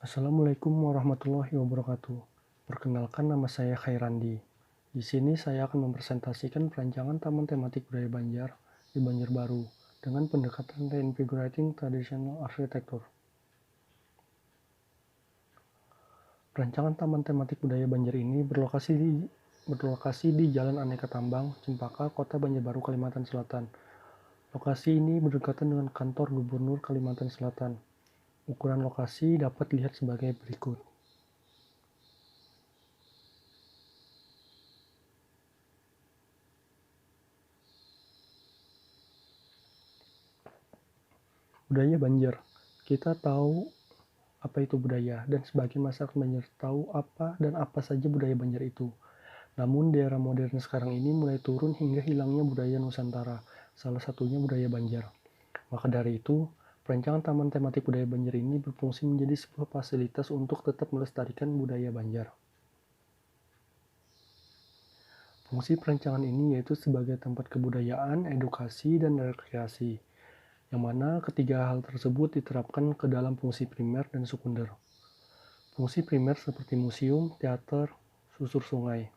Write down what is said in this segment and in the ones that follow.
Assalamualaikum warahmatullahi wabarakatuh. Perkenalkan, nama saya Khairandi. Di sini saya akan mempresentasikan perancangan Taman Tematik Budaya Banjar di Banjarbaru dengan pendekatan Reinvigorating Traditional Architecture. Perancangan Taman Tematik Budaya Banjar ini berlokasi di Jalan Aneka Tambang, Cempaka, Kota Banjarbaru, Kalimantan Selatan. Lokasi ini berdekatan dengan kantor Gubernur Kalimantan Selatan. Ukuran lokasi dapat dilihat sebagai berikut. Budaya Banjar. Kita tahu apa itu budaya, dan sebagian masyarakat Banjar tahu apa dan apa saja budaya Banjar itu. Namun di era modern sekarang ini mulai turun hingga hilangnya budaya Nusantara, salah satunya budaya Banjar. Maka dari itu, perancangan Taman Tematik Budaya Banjar ini berfungsi menjadi sebuah fasilitas untuk tetap melestarikan budaya Banjar. Fungsi perancangan ini yaitu sebagai tempat kebudayaan, edukasi, dan rekreasi, yang mana ketiga hal tersebut diterapkan ke dalam fungsi primer dan sekunder. Fungsi primer seperti museum, teater, susur sungai.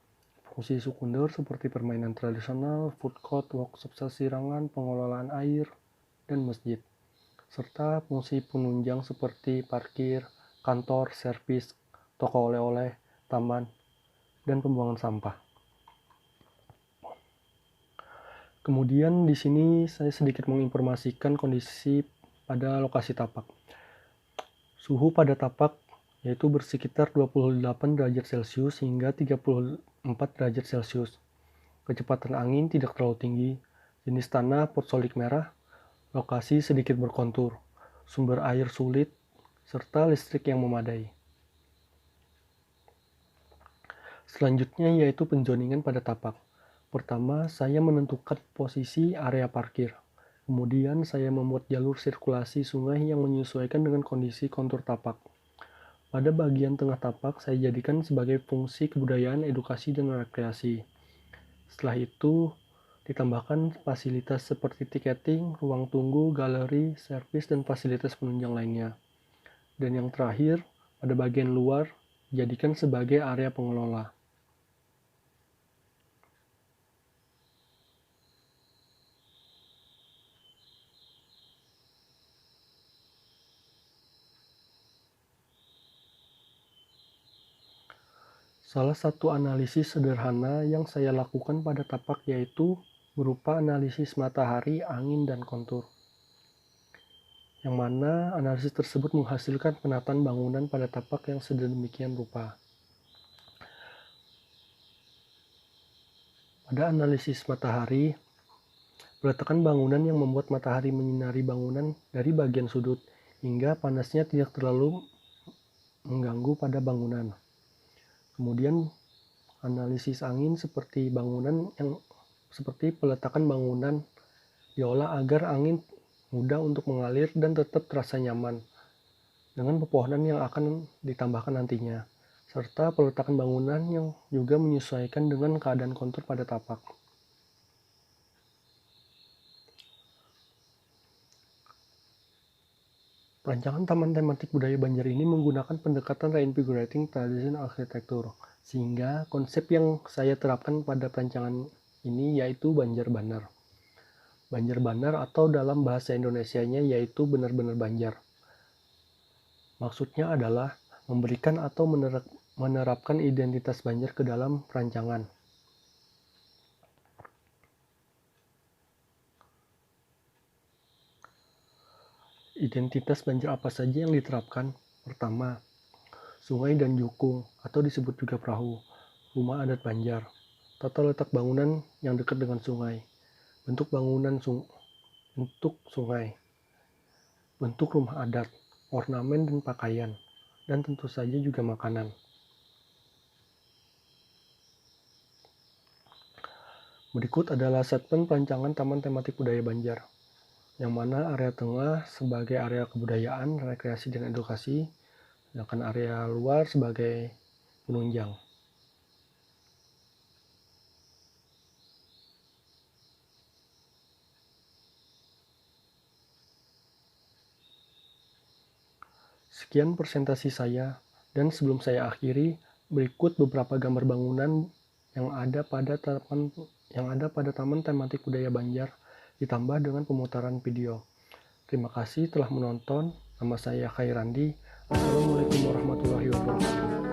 Fungsi sekunder seperti permainan tradisional, food court, workshop sasirangan, pengelolaan air, dan masjid. Serta fungsi penunjang seperti parkir, kantor, servis, toko oleh-oleh, taman, dan pembuangan sampah. Kemudian di sini saya sedikit menginformasikan kondisi pada lokasi tapak. Suhu pada tapak yaitu bersekitar 28 derajat Celcius hingga 34 derajat Celcius. Kecepatan angin tidak terlalu tinggi, jenis tanah potsolik merah, lokasi sedikit berkontur, sumber air sulit, serta listrik yang memadai. Selanjutnya yaitu penzoningan pada tapak. Pertama, saya menentukan posisi area parkir. Kemudian saya membuat jalur sirkulasi sungai yang menyesuaikan dengan kondisi kontur tapak. Pada bagian tengah tapak, saya jadikan sebagai fungsi kebudayaan, edukasi, dan rekreasi. Setelah itu, ditambahkan fasilitas seperti tiketing, ruang tunggu, galeri, servis, dan fasilitas penunjang lainnya. Dan yang terakhir, pada bagian luar, dijadikan sebagai area pengelola. Salah satu analisis sederhana yang saya lakukan pada tapak yaitu berupa analisis matahari, angin, dan kontur. Yang mana analisis tersebut menghasilkan penataan bangunan pada tapak yang sedemikian rupa. Pada analisis matahari, peletakan bangunan yang membuat matahari menyinari bangunan dari bagian sudut, hingga panasnya tidak terlalu mengganggu pada bangunan. Kemudian analisis angin seperti peletakan bangunan diolah agar angin mudah untuk mengalir dan tetap terasa nyaman dengan pepohonan yang akan ditambahkan nantinya, serta peletakan bangunan yang juga menyesuaikan dengan keadaan kontur pada tapak. Perancangan Taman Tematik Budaya Banjar ini menggunakan pendekatan Reinvigorating Traditional Architecture, sehingga konsep yang saya terapkan pada perancangan ini yaitu Banjar Banar. Banjar Banar atau dalam bahasa Indonesianya yaitu benar-benar Banjar. Maksudnya adalah memberikan atau menerapkan identitas Banjar ke dalam perancangan. Identitas Banjar apa saja yang diterapkan? Pertama, sungai dan jukung atau disebut juga perahu, rumah adat Banjar, tata letak bangunan yang dekat dengan sungai, bentuk bangunan untuk sungai, bentuk rumah adat, ornamen dan pakaian, dan tentu saja juga makanan. Berikut adalah segmen perancangan Taman Tematik Budaya Banjar, yang mana area tengah sebagai area kebudayaan, rekreasi, dan edukasi, sedangkan area luar sebagai penunjang. Sekian presentasi saya, dan sebelum saya akhiri, berikut beberapa gambar bangunan yang ada pada taman tematik budaya Banjar, ditambah dengan pemutaran video. Terima kasih telah menonton. Nama saya Khairandi. Assalamualaikum warahmatullahi wabarakatuh.